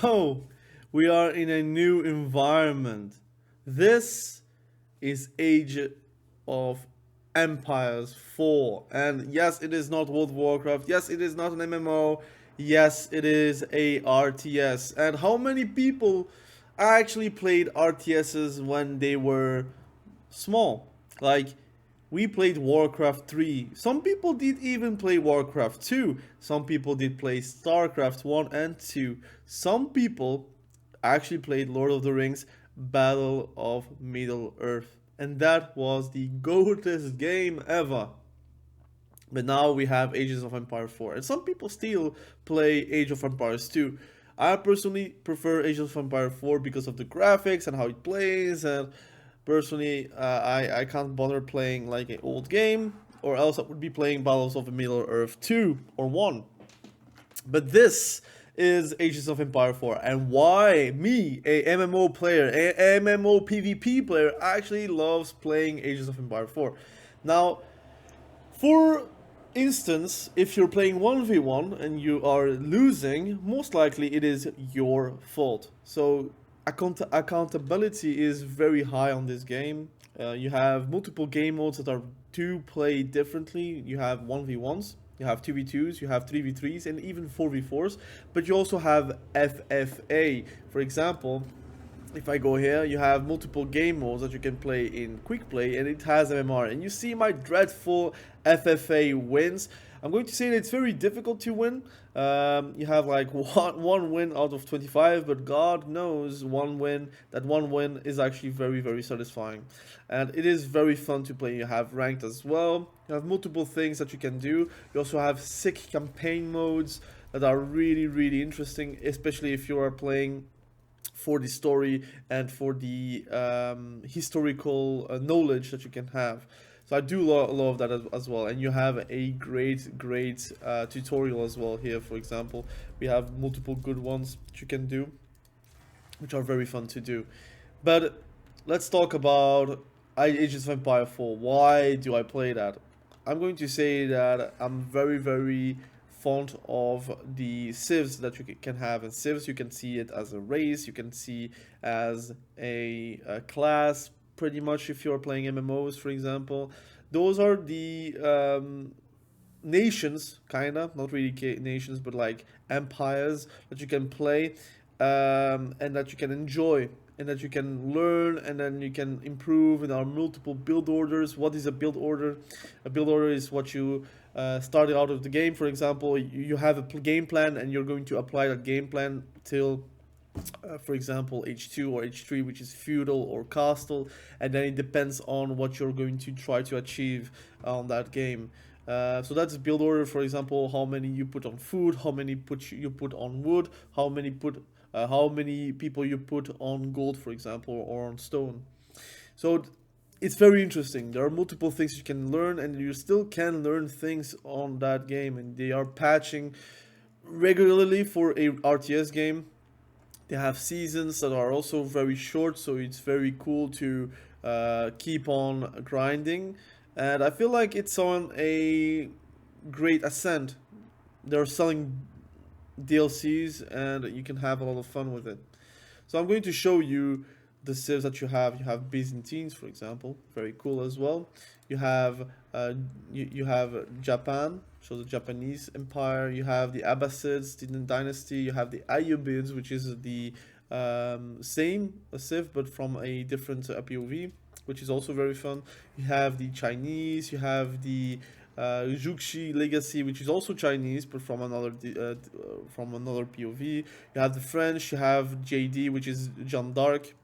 Oh, we are in a new environment. This is Age of Empires 4. And yes, it is not World of Warcraft. Yes, it is not an MMO. Yes, it is a RTS. And how many people actually played RTSs when they were small? Like, we played Warcraft 3. Some people did even play Warcraft 2. Some people did play StarCraft 1 and 2. Some people actually played Lord of the Rings Battle of Middle Earth. And that was the goatest game ever. But now we have Ages of Empire 4. And some people still play Age of Empires 2. I personally prefer Age of Empire 4 because of the graphics and how it plays. And personally, I can't bother playing like an old game, or else I would be playing Battles of the Middle Earth 2 or 1. But this is Ages of Empire 4, and why me, a MMO player, a MMO PvP player, actually loves playing Ages of Empire 4. Now, for instance, if you're playing 1v1 and you are losing, most likely it is your fault. So accountability is very high on this game. You have multiple game modes that are to play differently. You have 1v1s, you have 2v2s, you have 3v3s, and even 4v4s. But you also have FFA. For example, if I go here, you have multiple game modes that you can play in quick play, and it has MMR. And you see my dreadful FFA wins. I'm going to say that it's very difficult to win. You have like one win out of 25, but God knows that one win is actually very, very satisfying. And it is very fun to play. You have ranked as well. You have multiple things that you can do. You also have sick campaign modes that are really, really interesting, especially if you are playing for the story and for the historical knowledge that you can have. So I do love that as well. And you have a great tutorial as well here. For example, we have multiple good ones that you can do, which are very fun to do. But let's talk about Ages of Empire 4. Why do I play that? I'm going to say that I'm very fond of the civs that you can have. And civs, you can see it as a race, you can see as a class, pretty much, if you're playing MMOs, for example. Those are the nations, kinda, not really nations, but like empires that you can play, and that you can enjoy, and that you can learn, and then you can improve in our multiple build orders. What is a build order? A build order is what you started out of the game. For example, you have a game plan, and you're going to apply that game plan till for example, H2 or H3, which is feudal or castle, and then it depends on what you're going to try to achieve on that game. So that's build order. For example, how many you put on food, how many you put on wood, how many people you put on gold, for example, or on stone. So it's very interesting. There are multiple things you can learn, and you still can learn things on that game, and they are patching regularly for a RTS game. They have seasons that are also very short, so it's very cool to keep on grinding. And I feel like it's on a great ascent. They're selling DLCs, and you can have a lot of fun with it. So I'm going to show you the civs that you have. You have Byzantines, for example, very cool as well. You have you have Japan, so the Japanese empire. You have the Abbasids, the dynasty. You have the Ayyubids, which is the same civ but from a different POV, which is also very fun. You have the Chinese. You have the Juxi legacy, which is also Chinese but from another POV. You have the French. You have JD, which is Jeanne d'Arc.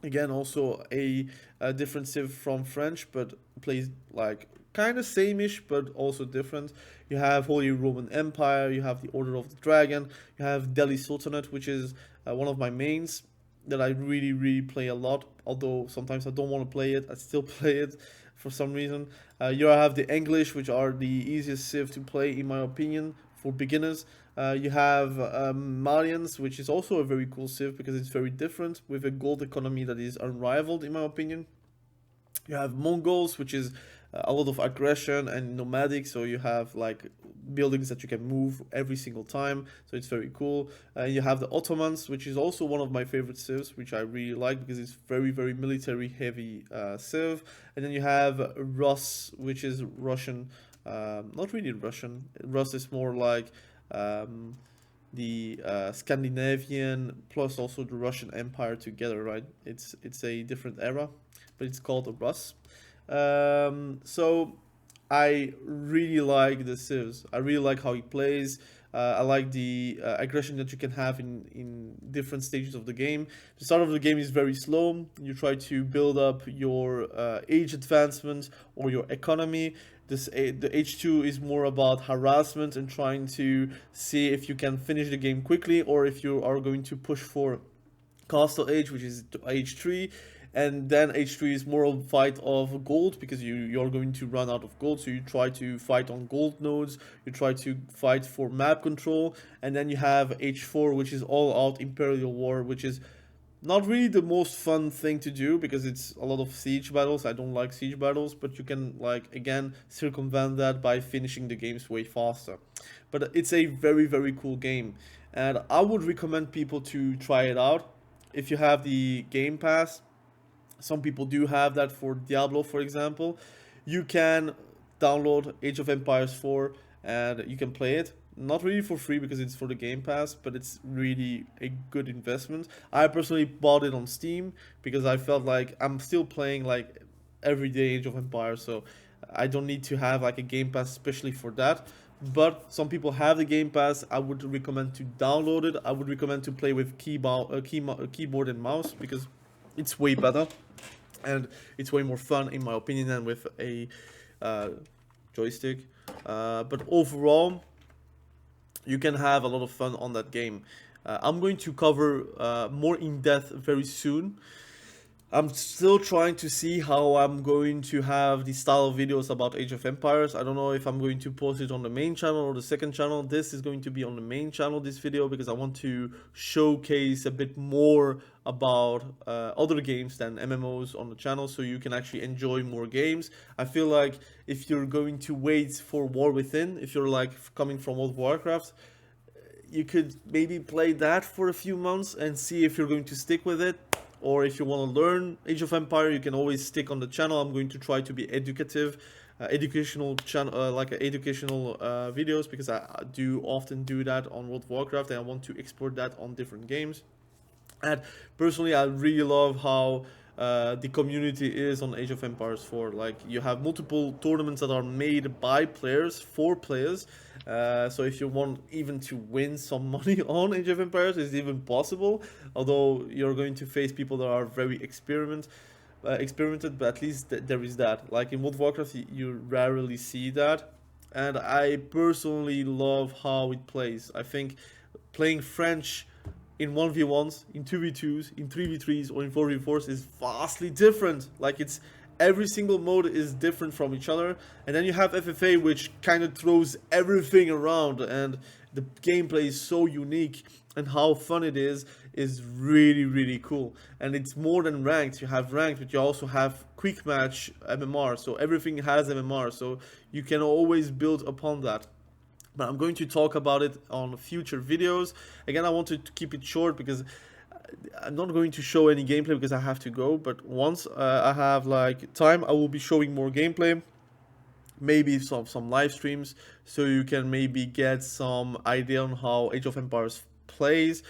Again, also a different civ from French, but plays like kind of same-ish, but also different. You have Holy Roman Empire. You have the Order of the Dragon. You have Delhi Sultanate, which is one of my mains that I really play a lot. Although sometimes I don't want to play it, I still play it for some reason. You have the English, which are the easiest civ to play in my opinion for beginners. You have Malians, which is also a very cool civ because it's very different with a gold economy that is unrivaled in my opinion. You have Mongols, which is a lot of aggression and nomadic, so you have like buildings that you can move every single time, so it's very cool. You have the Ottomans, which is also one of my favorite civs, which I really like because it's very military heavy civ. And then you have Rus, which is Russian, not really Russian. Rus is more like the Scandinavian plus also the Russian Empire together, right? It's a different era, but it's called a Rus. So I really like the civs. I really like how he plays. I like the aggression that you can have in different stages of the game. The start of the game is very slow. You try to build up your age advancement or your economy. The H2 is more about harassment and trying to see if you can finish the game quickly or if you are going to push for castle age, which is H3. And then H3 is more of a fight of gold because you're going to run out of gold, so you try to fight on gold nodes, you try to fight for map control. And then you have H4, which is all out Imperial War, which is not really the most fun thing to do because it's a lot of siege battles. I don't like siege battles, but you can, like, again, circumvent that by finishing the games way faster. But it's a very cool game, and I would recommend people to try it out if you have the Game Pass. Some people do have that for Diablo, for example. You can download Age of Empires 4 and you can play it. Not really for free because it's for the Game Pass, but it's really a good investment. I personally bought it on Steam because I felt like I'm still playing like everyday Age of Empires, so I don't need to have like a Game Pass especially for that. But some people have the Game Pass. I would recommend to download it. I would recommend to play with keyboard and mouse because it's way better and it's way more fun in my opinion than with a joystick. But overall, you can have a lot of fun on that game. I'm going to cover more in depth very soon. I'm still trying to see how I'm going to have the style of videos about Age of Empires. I don't know if I'm going to post it on the main channel or the second channel. This is going to be on the main channel, this video, because I want to showcase a bit more about other games than MMOs on the channel, so you can actually enjoy more games. I feel like if you're going to wait for War Within, if you're like coming from World of Warcraft, you could maybe play that for a few months and see if you're going to stick with it. Or if you want to learn Age of Empire, you can always stick on the channel. I'm going to try to be educative, educational channel, like educational videos, because I do often do that on World of Warcraft, and I want to export that on different games. And personally, I really love how the community is on Age of Empires 4. Like, you have multiple tournaments that are made by players, for players. So if you want even to win some money on Age of Empires, it's even possible. Although you're going to face people that are very experimented, but at least there is that. Like in World of Warcraft, you rarely see that. And I personally love how it plays. I think playing French in 1v1s, in 2v2s, in 3v3s, or in 4v4s is vastly different. Like, it's every single mode is different from each other. And then you have FFA, which kind of throws everything around, and the gameplay is so unique, and how fun it is really cool. And it's more than ranked. You have ranked, but you also have quick match MMR, so everything has MMR, so you can always build upon that. But I'm going to talk about it on future videos. Again, I wanted to keep it short because I'm not going to show any gameplay because I have to go. But once I have like time, I will be showing more gameplay. Maybe some live streams, so you can maybe get some idea on how Age of Empires plays.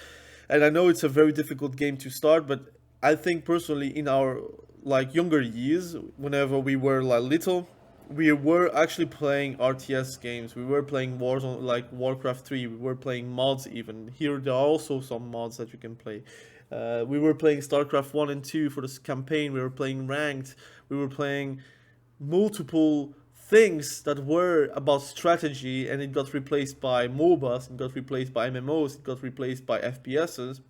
And I know it's a very difficult game to start, but I think personally in our like younger years, whenever we were like little, we were actually playing RTS games. We were playing wars on like Warcraft 3. We were playing mods even. Here there are also some mods that you can play. We were playing StarCraft 1 and 2 for this campaign. We were playing ranked. We were playing multiple things that were about strategy, and it got replaced by MOBAs, it got replaced by MMOs, it got replaced by FPSs.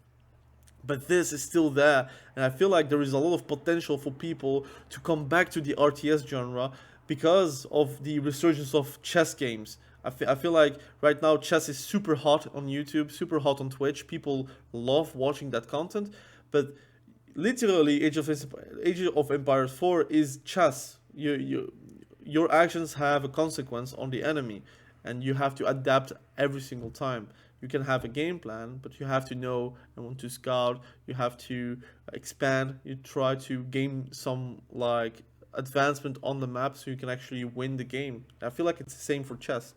But this is still there, and I feel like there is a lot of potential for people to come back to the RTS genre because of the resurgence of chess games. I feel like right now chess is super hot on YouTube, super hot on Twitch. People love watching that content, but literally Age of Empires 4 is chess. your actions have a consequence on the enemy, and you have to adapt every single time. You can have a game plan, but you have to know and want to scout. You have to expand. You try to gain some like advancement on the map so you can actually win the game. I feel like it's the same for chess.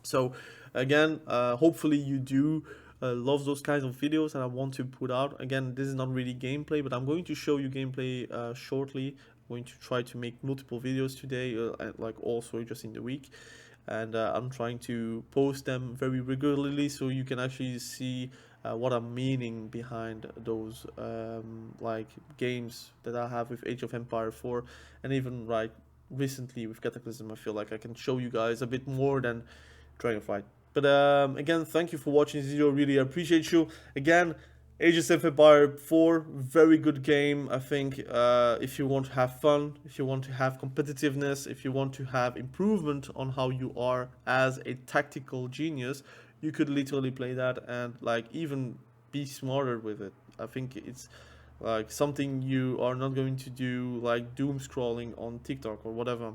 So again, hopefully you do love those kinds of videos that I want to put out. Again, this is not really gameplay, but I'm going to show you gameplay shortly. I'm going to try to make multiple videos today, and like also just in the week. And I'm trying to post them very regularly so you can actually see what I'm meaning behind those like games that I have with Age of Empire 4, and even like recently with Cataclysm. I feel like I can show you guys a bit more than Dragonflight. But again, thank you for watching this video. Really appreciate you. Again, Age of Empire 4, very good game. I think if you want to have fun, if you want to have competitiveness, if you want to have improvement on how you are as a tactical genius, you could literally play that and like even be smarter with it. I think it's like something you are not going to do like doom scrolling on TikTok or whatever.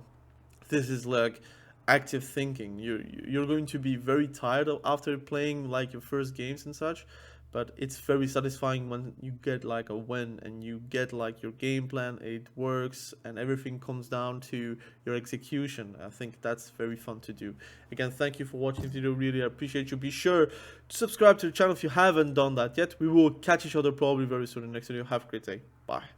This is like active thinking. You're going to be very tired after playing like your first games and such, but it's very satisfying when you get like a win and you get like your game plan, it works, and everything comes down to your execution. I think that's very fun to do. Again, thank you for watching this video. Really appreciate you. Be sure to subscribe to the channel if you haven't done that yet. We will catch each other probably very soon in the next video. Have a great day. Bye.